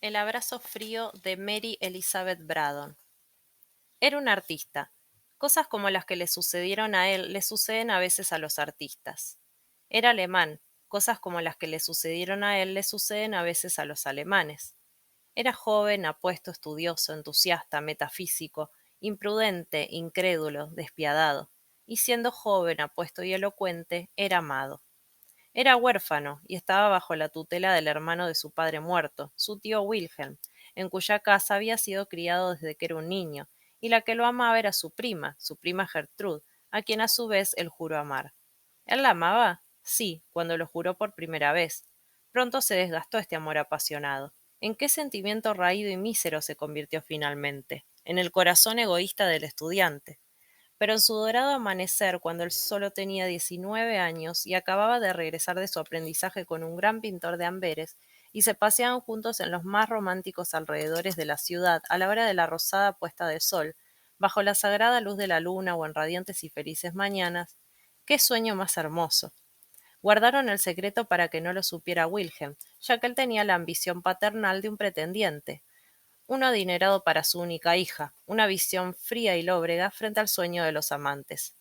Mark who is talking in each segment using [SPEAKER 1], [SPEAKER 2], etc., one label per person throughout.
[SPEAKER 1] El abrazo frío de Mary Elizabeth Braddon. Era un artista. Cosas como las que le sucedieron a él le suceden a veces a los artistas. Era alemán. Cosas como las que le sucedieron a él le suceden a veces a los alemanes. Era joven, apuesto, estudioso, entusiasta, metafísico, imprudente, incrédulo, despiadado. Y siendo joven, apuesto y elocuente, era amado. Era huérfano y estaba bajo la tutela del hermano de su padre muerto, su tío Wilhelm, en cuya casa había sido criado desde que era un niño, y la que lo amaba era su prima Gertrude, a quien a su vez él juró amar. ¿Él la amaba? Sí, cuando lo juró por primera vez. Pronto se desgastó este amor apasionado. ¿En qué sentimiento raído y mísero se convirtió finalmente? En el corazón egoísta del estudiante. Pero en su dorado amanecer, cuando él solo tenía 19 años y acababa de regresar de su aprendizaje con un gran pintor de Amberes, y se paseaban juntos en los más románticos alrededores de la ciudad a la hora de la rosada puesta de sol, bajo la sagrada luz de la luna o en radiantes y felices mañanas, qué sueño más hermoso. Guardaron el secreto para que no lo supiera Wilhelm, ya que él tenía la ambición paternal de un pretendiente, uno adinerado para su única hija, una visión fría y lóbrega frente al sueño de los amantes.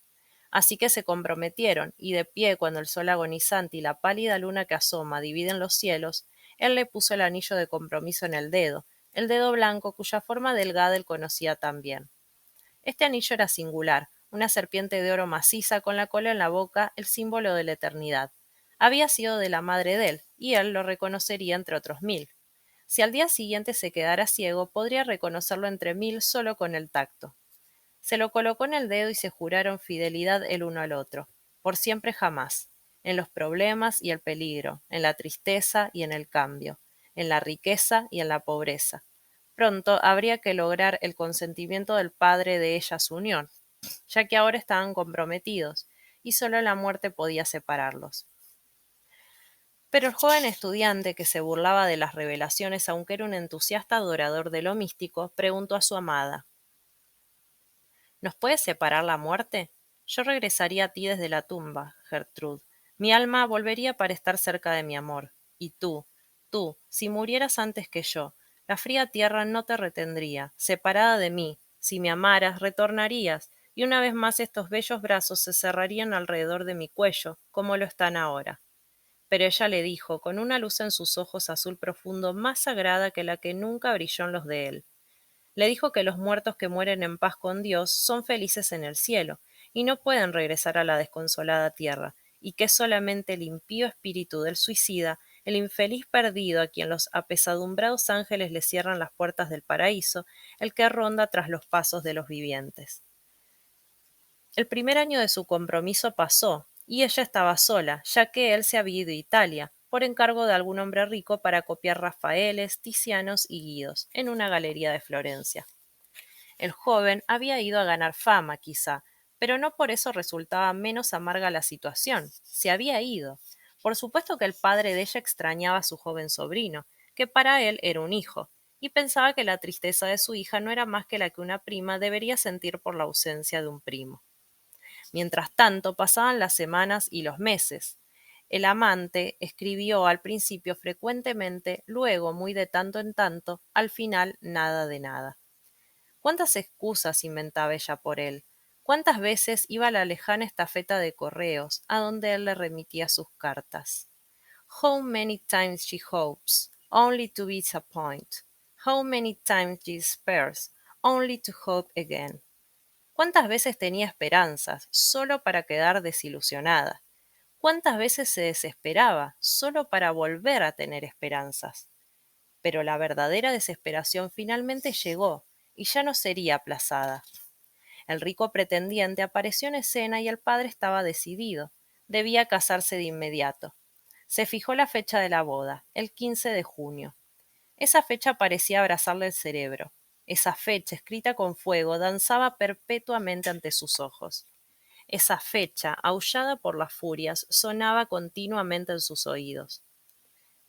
[SPEAKER 1] Así que se comprometieron, y de pie cuando el sol agonizante y la pálida luna que asoma dividen los cielos, él le puso el anillo de compromiso en el dedo blanco cuya forma delgada él conocía tan bien. Este anillo era singular, una serpiente de oro maciza con la cola en la boca, el símbolo de la eternidad. Había sido de la madre de él, y él lo reconocería entre otros 1000. Si al día siguiente se quedara ciego, podría reconocerlo entre 1000 solo con el tacto. Se lo colocó en el dedo y se juraron fidelidad el uno al otro, por siempre jamás, en los problemas y el peligro, en la tristeza y en el cambio, en la riqueza y en la pobreza. Pronto habría que lograr el consentimiento del padre de ella a su unión, ya que ahora estaban comprometidos, y solo la muerte podía separarlos. Pero el joven estudiante, que se burlaba de las revelaciones aunque era un entusiasta adorador de lo místico, preguntó a su amada: ¿Nos puede separar la muerte? Yo regresaría a ti desde la tumba, Gertrude. Mi alma volvería para estar cerca de mi amor. Y tú, si murieras antes que yo, la fría tierra no te retendría, separada de mí. Si me amaras, retornarías, y una vez más estos bellos brazos se cerrarían alrededor de mi cuello, como lo están ahora. Pero ella le dijo, con una luz en sus ojos azul profundo más sagrada que la que nunca brilló en los de él. Le dijo que los muertos que mueren en paz con Dios son felices en el cielo, y no pueden regresar a la desconsolada tierra, y que es solamente el impío espíritu del suicida, el infeliz perdido a quien los apesadumbrados ángeles le cierran las puertas del paraíso, el que ronda tras los pasos de los vivientes. El primer año de su compromiso pasó, y ella estaba sola, ya que él se había ido a Italia, por encargo de algún hombre rico para copiar Rafaeles, Ticianos y Guidos, en una galería de Florencia. El joven había ido a ganar fama, quizá, pero no por eso resultaba menos amarga la situación. Se había ido. Por supuesto que el padre de ella extrañaba a su joven sobrino, que para él era un hijo, y pensaba que la tristeza de su hija no era más que la que una prima debería sentir por la ausencia de un primo. Mientras tanto, pasaban las semanas y los meses. El amante escribió al principio frecuentemente, luego muy de tanto en tanto, al final nada de nada. ¿Cuántas excusas inventaba ella por él? ¿Cuántas veces iba a la lejana estafeta de correos, a donde él le remitía sus cartas? How many times she hopes, only to be disappointed. How many times she despairs, only to hope again. ¿Cuántas veces tenía esperanzas, solo para quedar desilusionada? ¿Cuántas veces se desesperaba, solo para volver a tener esperanzas? Pero la verdadera desesperación finalmente llegó, y ya no sería aplazada. El rico pretendiente apareció en escena y el padre estaba decidido. Debía casarse de inmediato. Se fijó la fecha de la boda, el 15 de junio. Esa fecha parecía abrazarle el cerebro. Esa fecha, escrita con fuego, danzaba perpetuamente ante sus ojos. Esa fecha, aullada por las furias, sonaba continuamente en sus oídos.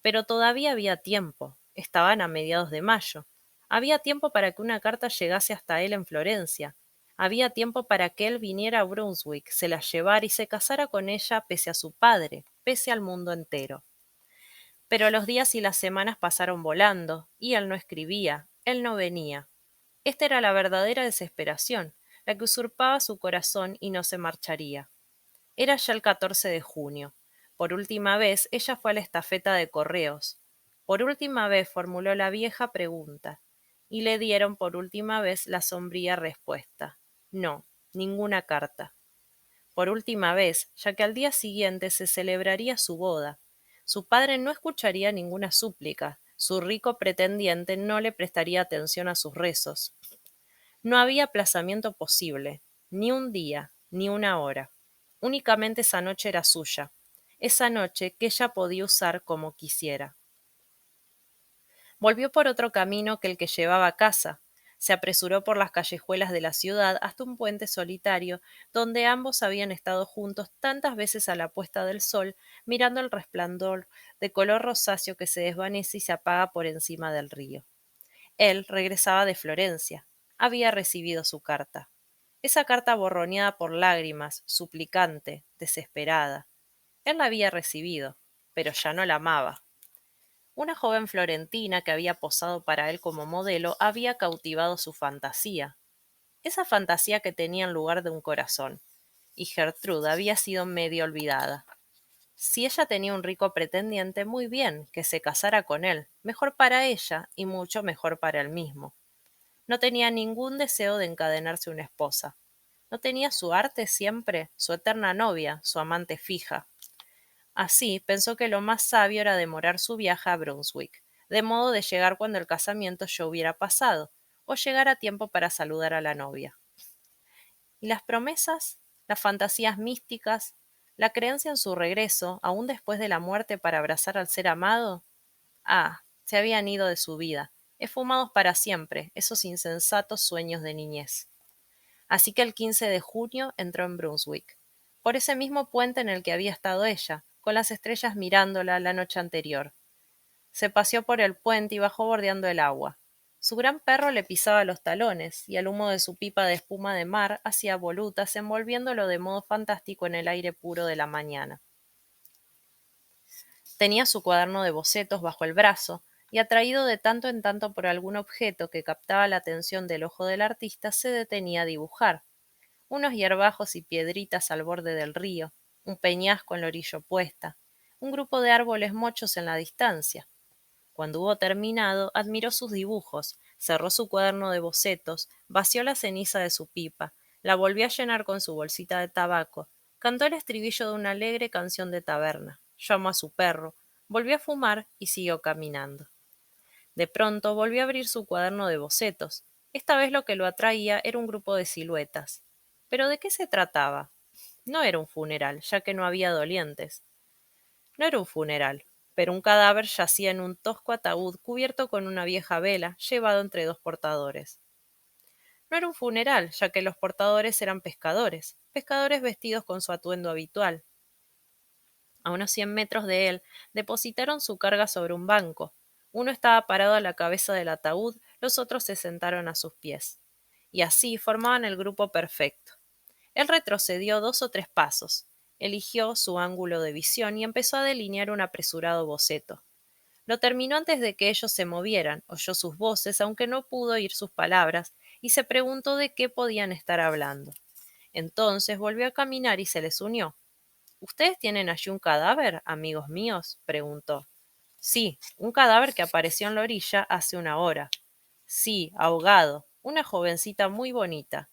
[SPEAKER 1] Pero todavía había tiempo. Estaban a mediados de mayo. Había tiempo para que una carta llegase hasta él en Florencia. Había tiempo para que él viniera a Brunswick, se la llevara y se casara con ella pese a su padre, pese al mundo entero. Pero los días y las semanas pasaron volando, y él no escribía, él no venía. Esta era la verdadera desesperación, la que usurpaba su corazón y no se marcharía. Era ya el 14 de junio. Por última vez ella fue a la estafeta de correos. Por última vez formuló la vieja pregunta. Y le dieron por última vez la sombría respuesta. No, ninguna carta. Por última vez, ya que al día siguiente se celebraría su boda. Su padre no escucharía ninguna súplica. Su rico pretendiente no le prestaría atención a sus rezos. No había aplazamiento posible, ni un día, ni una hora. Únicamente esa noche era suya, esa noche que ella podía usar como quisiera. Volvió por otro camino que el que llevaba a casa. Se apresuró por las callejuelas de la ciudad hasta un puente solitario, donde ambos habían estado juntos tantas veces a la puesta del sol, mirando el resplandor de color rosáceo que se desvanece y se apaga por encima del río. Él regresaba de Florencia. Había recibido su carta. Esa carta borroneada por lágrimas, suplicante, desesperada. Él la había recibido, pero ya no la amaba. Una joven florentina que había posado para él como modelo había cautivado su fantasía, esa fantasía que tenía en lugar de un corazón, y Gertrude había sido medio olvidada. Si ella tenía un rico pretendiente, muy bien, que se casara con él, mejor para ella y mucho mejor para él mismo. No tenía ningún deseo de encadenarse una esposa. No tenía su arte siempre, su eterna novia, su amante fija. Así pensó que lo más sabio era demorar su viaje a Brunswick, de modo de llegar cuando el casamiento ya hubiera pasado, o llegar a tiempo para saludar a la novia. ¿Y las promesas? ¿Las fantasías místicas? ¿La creencia en su regreso, aún después de la muerte, para abrazar al ser amado? Ah, se habían ido de su vida, esfumados para siempre, esos insensatos sueños de niñez. Así que el 15 de junio entró en Brunswick, por ese mismo puente en el que había estado ella, con las estrellas mirándola la noche anterior. Se paseó por el puente y bajó bordeando el agua. Su gran perro le pisaba los talones, y el humo de su pipa de espuma de mar hacía volutas, envolviéndolo de modo fantástico en el aire puro de la mañana. Tenía su cuaderno de bocetos bajo el brazo, y atraído de tanto en tanto por algún objeto que captaba la atención del ojo del artista, se detenía a dibujar. Unos hierbajos y piedritas al borde del río, un peñasco en la orilla opuesta, un grupo de árboles mochos en la distancia. Cuando hubo terminado, admiró sus dibujos, cerró su cuaderno de bocetos, vació la ceniza de su pipa, la volvió a llenar con su bolsita de tabaco, cantó el estribillo de una alegre canción de taberna, llamó a su perro, volvió a fumar y siguió caminando. De pronto volvió a abrir su cuaderno de bocetos. Esta vez lo que lo atraía era un grupo de siluetas. ¿Pero de qué se trataba? No era un funeral, ya que no había dolientes. No era un funeral, pero un cadáver yacía en un tosco ataúd cubierto con una vieja vela, llevado entre dos portadores. No era un funeral, ya que los portadores eran pescadores, pescadores vestidos con su atuendo habitual. A unos 100 metros de él, depositaron su carga sobre un banco. Uno estaba parado a la cabeza del ataúd, los otros se sentaron a sus pies. Y así formaban el grupo perfecto. Él retrocedió 2 o 3 pasos, eligió su ángulo de visión y empezó a delinear un apresurado boceto. Lo terminó antes de que ellos se movieran, oyó sus voces, aunque no pudo oír sus palabras, y se preguntó de qué podían estar hablando. Entonces volvió a caminar y se les unió. ¿Ustedes tienen allí un cadáver, amigos míos? Preguntó. Sí, un cadáver que apareció en la orilla hace una hora. Sí, ahogado, una jovencita muy bonita.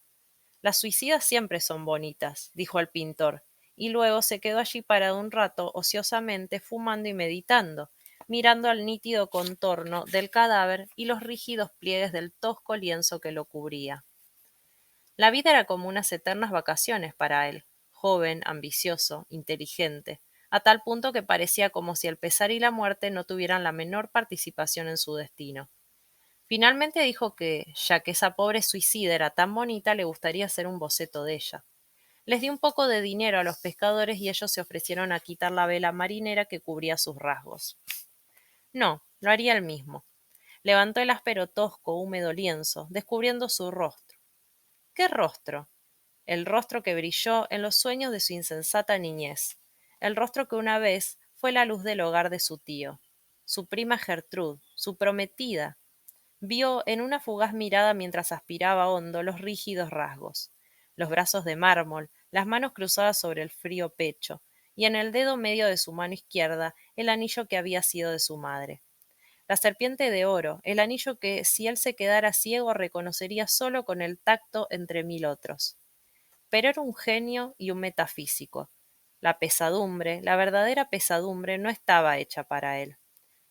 [SPEAKER 1] Las suicidas siempre son bonitas, dijo el pintor, y luego se quedó allí parado un rato ociosamente, fumando y meditando, mirando al nítido contorno del cadáver y los rígidos pliegues del tosco lienzo que lo cubría. La vida era como unas eternas vacaciones para él, joven, ambicioso, inteligente, a tal punto que parecía como si el pesar y la muerte no tuvieran la menor participación en su destino. Finalmente dijo que, ya que esa pobre suicida era tan bonita, le gustaría hacer un boceto de ella. Les dio un poco de dinero a los pescadores y ellos se ofrecieron a quitar la vela marinera que cubría sus rasgos. No, lo haría él mismo. Levantó el áspero tosco, húmedo lienzo, descubriendo su rostro. ¿Qué rostro? El rostro que brilló en los sueños de su insensata niñez, el rostro que una vez fue la luz del hogar de su tío. su prima Gertrude, su prometida. Vio en una fugaz mirada mientras aspiraba hondo los rígidos rasgos, los brazos de mármol, las manos cruzadas sobre el frío pecho, y en el dedo medio de su mano izquierda el anillo que había sido de su madre. La serpiente de oro, el anillo que, si él se quedara ciego, reconocería solo con el tacto entre mil otros. Pero era un genio y un metafísico. La pesadumbre, la verdadera pesadumbre, no estaba hecha para él.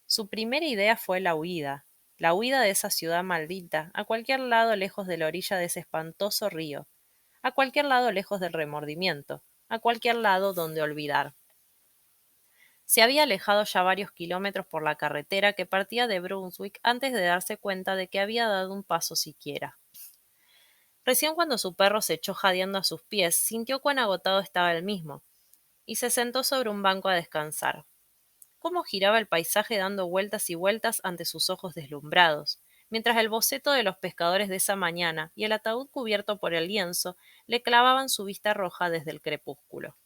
[SPEAKER 1] Su primera idea fue la huida de esa ciudad maldita, a cualquier lado lejos de la orilla de ese espantoso río, a cualquier lado lejos del remordimiento, a cualquier lado donde olvidar. Se había alejado ya varios kilómetros por la carretera que partía de Brunswick antes de darse cuenta de que había dado un paso siquiera. Recién cuando su perro se echó jadeando a sus pies, sintió cuán agotado estaba él mismo, y se sentó sobre un banco a descansar. Cómo giraba el paisaje dando vueltas y vueltas ante sus ojos deslumbrados, mientras el boceto de los pescadores de esa mañana y el ataúd cubierto por el lienzo le clavaban su vista roja desde el crepúsculo.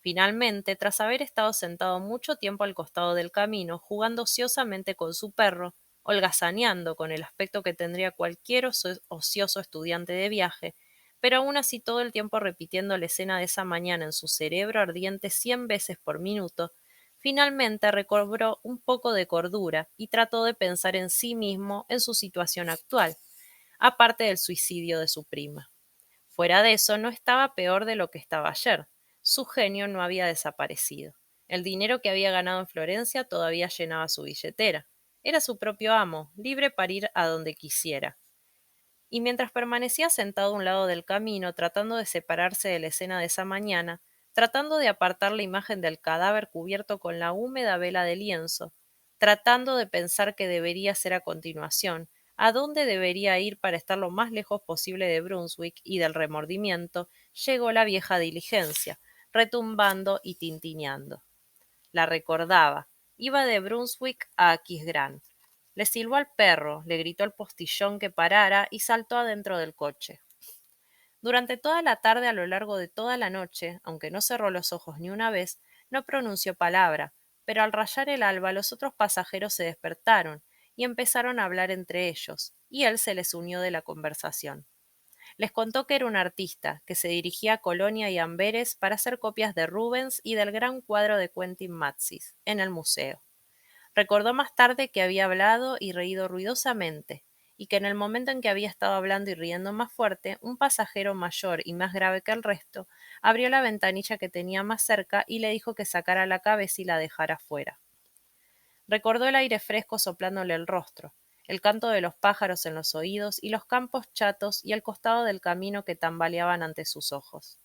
[SPEAKER 1] Finalmente, tras haber estado sentado mucho tiempo al costado del camino, jugando ociosamente con su perro, holgazaneando con el aspecto que tendría cualquier ocioso estudiante de viaje, pero aún así todo el tiempo repitiendo la escena de esa mañana en su cerebro ardiente 100 veces por minuto, finalmente recobró un poco de cordura y trató de pensar en sí mismo en su situación actual, aparte del suicidio de su prima. Fuera de eso, no estaba peor de lo que estaba ayer. Su genio no había desaparecido. El dinero que había ganado en Florencia todavía llenaba su billetera. Era su propio amo, libre para ir a donde quisiera. Y mientras permanecía sentado a un lado del camino, tratando de separarse de la escena de esa mañana, tratando de apartar la imagen del cadáver cubierto con la húmeda vela de lienzo, tratando de pensar qué debería hacer a continuación, a dónde debería ir para estar lo más lejos posible de Brunswick y del remordimiento, llegó la vieja diligencia, retumbando y tintineando. La recordaba. Iba de Brunswick a Aquisgrán. Le silbó al perro, le gritó al postillón que parara y saltó adentro del coche. Durante toda la tarde, a lo largo de toda la noche, aunque no cerró los ojos ni una vez, no pronunció palabra, pero al rayar el alba los otros pasajeros se despertaron y empezaron a hablar entre ellos, y él se les unió de la conversación. Les contó que era un artista, que se dirigía a Colonia y Amberes para hacer copias de Rubens y del gran cuadro de Quentin Matsys, en el museo. Recordó más tarde que había hablado y reído ruidosamente, y que en el momento en que había estado hablando y riendo más fuerte, un pasajero mayor y más grave que el resto abrió la ventanilla que tenía más cerca y le dijo que sacara la cabeza y la dejara fuera. Recordó el aire fresco soplándole el rostro, el canto de los pájaros en los oídos y los campos chatos y el costado del camino que tambaleaban ante sus ojos.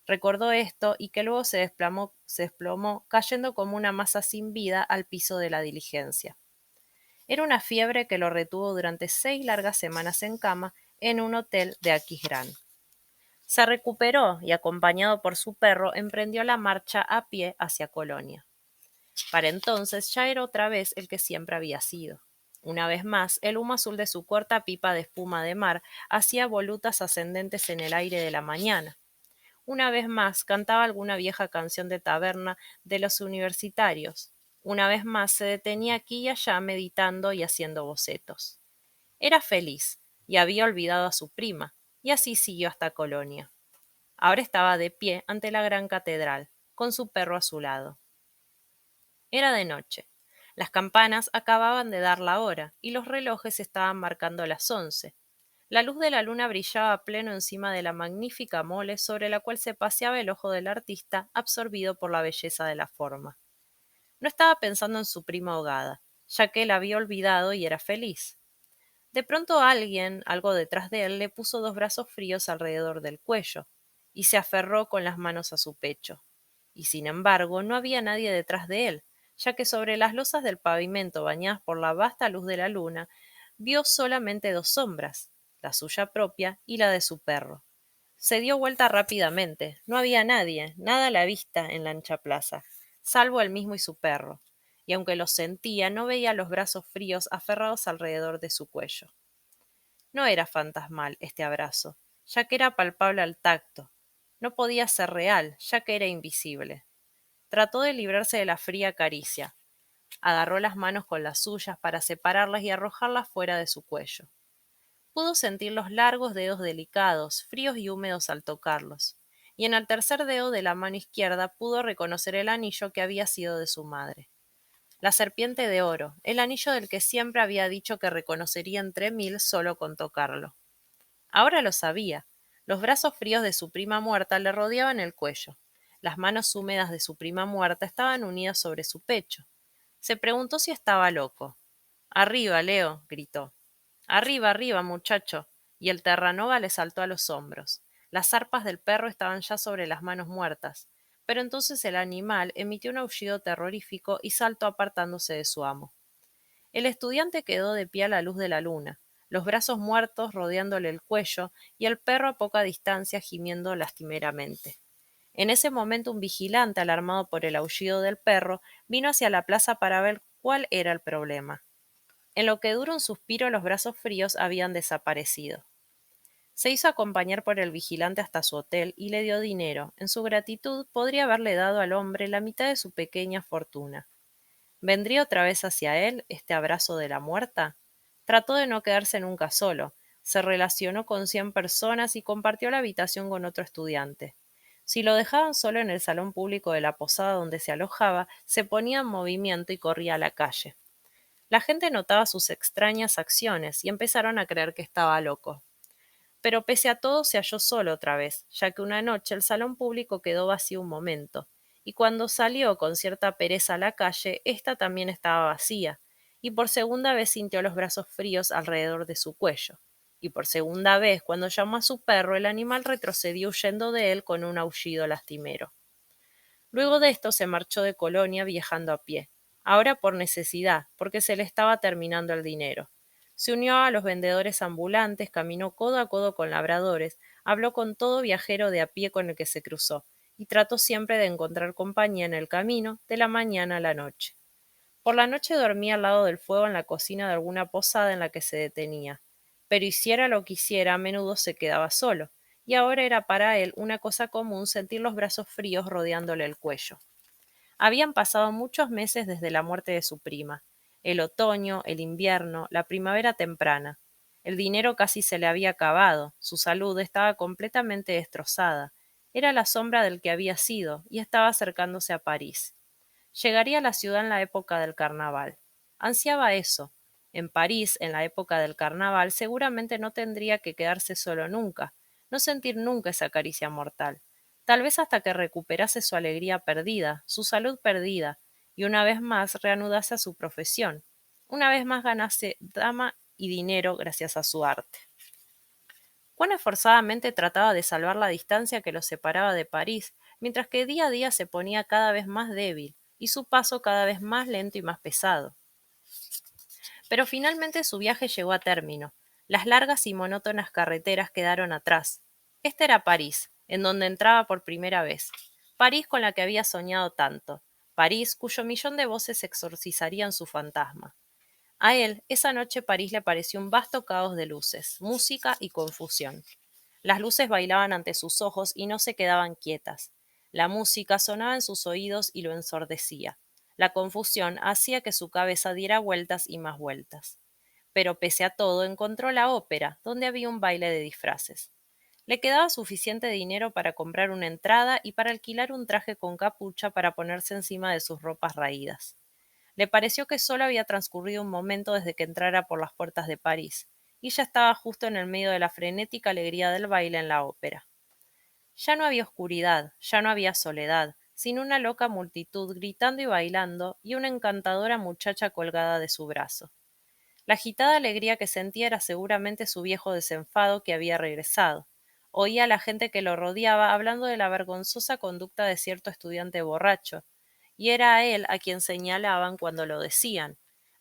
[SPEAKER 1] Recordó esto y que luego se desplomó cayendo como una masa sin vida al piso de la diligencia. Era una fiebre que lo retuvo durante 6 largas semanas en cama en un hotel de Aquisgrán. Se recuperó y, acompañado por su perro, emprendió la marcha a pie hacia Colonia. Para entonces ya era otra vez el que siempre había sido. Una vez más, el humo azul de su corta pipa de espuma de mar hacía volutas ascendentes en el aire de la mañana. Una vez más cantaba alguna vieja canción de taberna de los universitarios. Una vez más se detenía aquí y allá meditando y haciendo bocetos. Era feliz y había olvidado a su prima, y así siguió hasta Colonia. Ahora estaba de pie ante la gran catedral, con su perro a su lado. Era de noche. Las campanas acababan de dar la hora y los relojes estaban marcando las 11. La luz de la luna brillaba a pleno encima de la magnífica mole sobre la cual se paseaba el ojo del artista, absorbido por la belleza de la forma. No estaba pensando en su prima ahogada, ya que la había olvidado y era feliz. De pronto alguien, algo detrás de él, le puso 2 brazos fríos alrededor del cuello, y se aferró con las manos a su pecho. Y sin embargo, no había nadie detrás de él, ya que sobre las losas del pavimento bañadas por la vasta luz de la luna, vio solamente 2 sombras, la suya propia y la de su perro. Se dio vuelta rápidamente. No había nadie, nada a la vista en la ancha plaza, salvo él mismo y su perro, y aunque lo sentía, no veía los brazos fríos aferrados alrededor de su cuello. No era fantasmal este abrazo, ya que era palpable al tacto. No podía ser real, ya que era invisible. Trató de librarse de la fría caricia. Agarró las manos con las suyas para separarlas y arrojarlas fuera de su cuello. Pudo sentir los largos dedos delicados, fríos y húmedos al tocarlos, y en el tercer dedo de la mano izquierda pudo reconocer el anillo que había sido de su madre. La serpiente de oro, el anillo del que siempre había dicho que reconocería entre mil solo con tocarlo. Ahora lo sabía. Los brazos fríos de su prima muerta le rodeaban el cuello. Las manos húmedas de su prima muerta estaban unidas sobre su pecho. Se preguntó si estaba loco. Arriba, Leo, gritó. Arriba, arriba, muchacho. Y el Terranova le saltó a los hombros. Las zarpas del perro estaban ya sobre las manos muertas, pero entonces el animal emitió un aullido terrorífico y saltó apartándose de su amo. El estudiante quedó de pie a la luz de la luna, los brazos muertos rodeándole el cuello y el perro a poca distancia gimiendo lastimeramente. En ese momento un vigilante, alarmado por el aullido del perro, vino hacia la plaza para ver cuál era el problema. En lo que dura un suspiro los brazos fríos habían desaparecido. Se hizo acompañar por el vigilante hasta su hotel y le dio dinero. En su gratitud podría haberle dado al hombre la mitad de su pequeña fortuna. ¿Vendría otra vez hacia él este abrazo de la muerta? Trató de no quedarse nunca solo. Se relacionó con 100 personas y compartió la habitación con otro estudiante. Si lo dejaban solo en el salón público de la posada donde se alojaba, se ponía en movimiento y corría a la calle. La gente notaba sus extrañas acciones y empezaron a creer que estaba loco. Pero pese a todo se halló solo otra vez, ya que una noche el salón público quedó vacío un momento, y cuando salió con cierta pereza a la calle, ésta también estaba vacía, y por segunda vez sintió los brazos fríos alrededor de su cuello. Y por segunda vez, cuando llamó a su perro, el animal retrocedió huyendo de él con un aullido lastimero. Luego de esto se marchó de Colonia viajando a pie, ahora por necesidad, porque se le estaba terminando el dinero. Se unió a los vendedores ambulantes, caminó codo a codo con labradores, habló con todo viajero de a pie con el que se cruzó, y trató siempre de encontrar compañía en el camino, de la mañana a la noche. Por la noche dormía al lado del fuego en la cocina de alguna posada en la que se detenía, pero hiciera lo que hiciera, a menudo se quedaba solo, y ahora era para él una cosa común sentir los brazos fríos rodeándole el cuello. Habían pasado muchos meses desde la muerte de su prima, el otoño, el invierno, la primavera temprana. El dinero casi se le había acabado, su salud estaba completamente destrozada, era la sombra del que había sido, y estaba acercándose a París. Llegaría a la ciudad en la época del carnaval. Ansiaba eso. En París, en la época del carnaval, seguramente no tendría que quedarse solo nunca, no sentir nunca esa caricia mortal. Tal vez hasta que recuperase su alegría perdida, su salud perdida, y una vez más reanudase a su profesión. Una vez más ganase dama y dinero gracias a su arte. Cuán esforzadamente trataba de salvar la distancia que lo separaba de París, mientras que día a día se ponía cada vez más débil, y su paso cada vez más lento y más pesado. Pero finalmente su viaje llegó a término. Las largas y monótonas carreteras quedaron atrás. Este era París, en donde entraba por primera vez. París con la que había soñado tanto. París cuyo millón de voces exorcizarían su fantasma. A él, esa noche París le pareció un vasto caos de luces, música y confusión. Las luces bailaban ante sus ojos y no se quedaban quietas. La música sonaba en sus oídos y lo ensordecía. La confusión hacía que su cabeza diera vueltas y más vueltas. Pero pese a todo encontró la ópera, donde había un baile de disfraces. Le quedaba suficiente dinero para comprar una entrada y para alquilar un traje con capucha para ponerse encima de sus ropas raídas. Le pareció que solo había transcurrido un momento desde que entrara por las puertas de París, y ya estaba justo en el medio de la frenética alegría del baile en la ópera. Ya no había oscuridad, ya no había soledad, sino una loca multitud gritando y bailando y una encantadora muchacha colgada de su brazo. La agitada alegría que sentía era seguramente su viejo desenfado que había regresado. Oía a la gente que lo rodeaba hablando de la vergonzosa conducta de cierto estudiante borracho, y era a él a quien señalaban cuando lo decían,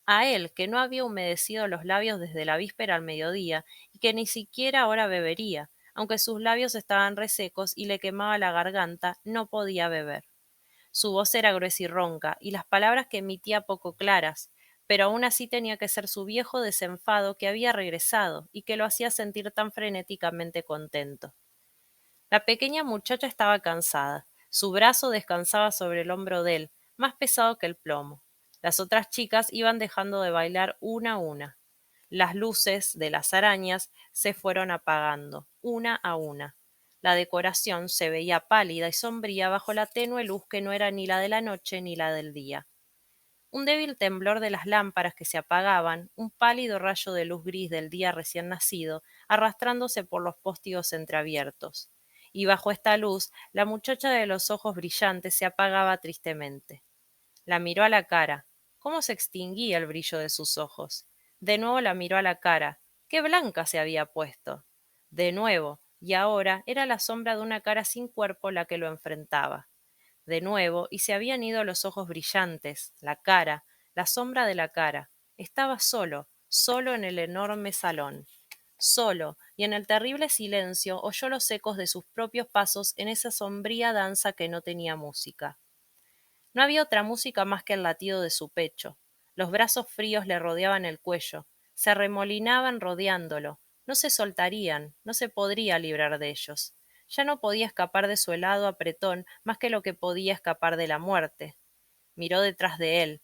[SPEAKER 1] a él que no había humedecido los labios desde la víspera al mediodía y que ni siquiera ahora bebería, aunque sus labios estaban resecos y le quemaba la garganta, no podía beber. Su voz era gruesa y ronca, y las palabras que emitía poco claras, pero aún así tenía que ser su viejo desenfado que había regresado y que lo hacía sentir tan frenéticamente contento. La pequeña muchacha estaba cansada. Su brazo descansaba sobre el hombro de él, más pesado que el plomo. Las otras chicas iban dejando de bailar una a una. Las luces de las arañas se fueron apagando, una a una. La decoración se veía pálida y sombría bajo la tenue luz que no era ni la de la noche ni la del día. Un débil temblor de las lámparas que se apagaban, un pálido rayo de luz gris del día recién nacido, arrastrándose por los postigos entreabiertos. Y bajo esta luz, la muchacha de los ojos brillantes se apagaba tristemente. La miró a la cara. ¿Cómo se extinguía el brillo de sus ojos? De nuevo la miró a la cara. ¡Qué blanca se había puesto! De nuevo, y ahora era la sombra de una cara sin cuerpo la que lo enfrentaba. De nuevo, y se habían ido los ojos brillantes, la cara, la sombra de la cara. Estaba solo, solo en el enorme salón. Solo, y en el terrible silencio oyó los ecos de sus propios pasos en esa sombría danza que no tenía música. No había otra música más que el latido de su pecho. Los brazos fríos le rodeaban el cuello, se arremolinaban rodeándolo, no se soltarían, no se podría librar de ellos. Ya no podía escapar de su helado apretón más que lo que podía escapar de la muerte. Miró detrás de él.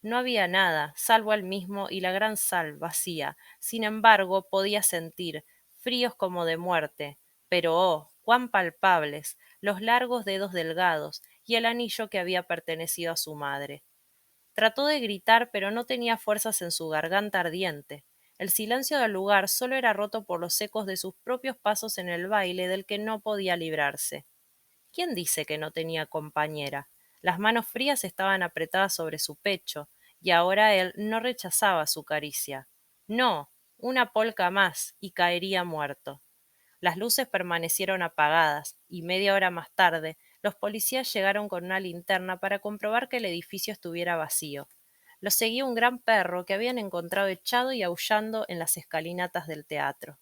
[SPEAKER 1] No había nada, salvo él mismo y la gran sal vacía. Sin embargo, podía sentir, fríos como de muerte, pero oh, cuán palpables, los largos dedos delgados y el anillo que había pertenecido a su madre. Trató de gritar, pero no tenía fuerzas en su garganta ardiente. El silencio del lugar solo era roto por los ecos de sus propios pasos en el baile del que no podía librarse. ¿Quién dice que no tenía compañera? Las manos frías estaban apretadas sobre su pecho, y ahora él no rechazaba su caricia. No, una polca más, y caería muerto. Las luces permanecieron apagadas, y media hora más tarde, los policías llegaron con una linterna para comprobar que el edificio estuviera vacío. Los seguía un gran perro que habían encontrado echado y aullando en las escalinatas del teatro.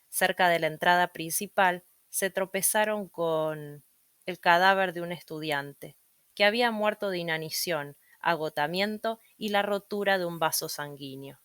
[SPEAKER 1] Cerca de la entrada principal, se tropezaron con el cadáver de un estudiante, que había muerto de inanición, agotamiento y la rotura de un vaso sanguíneo.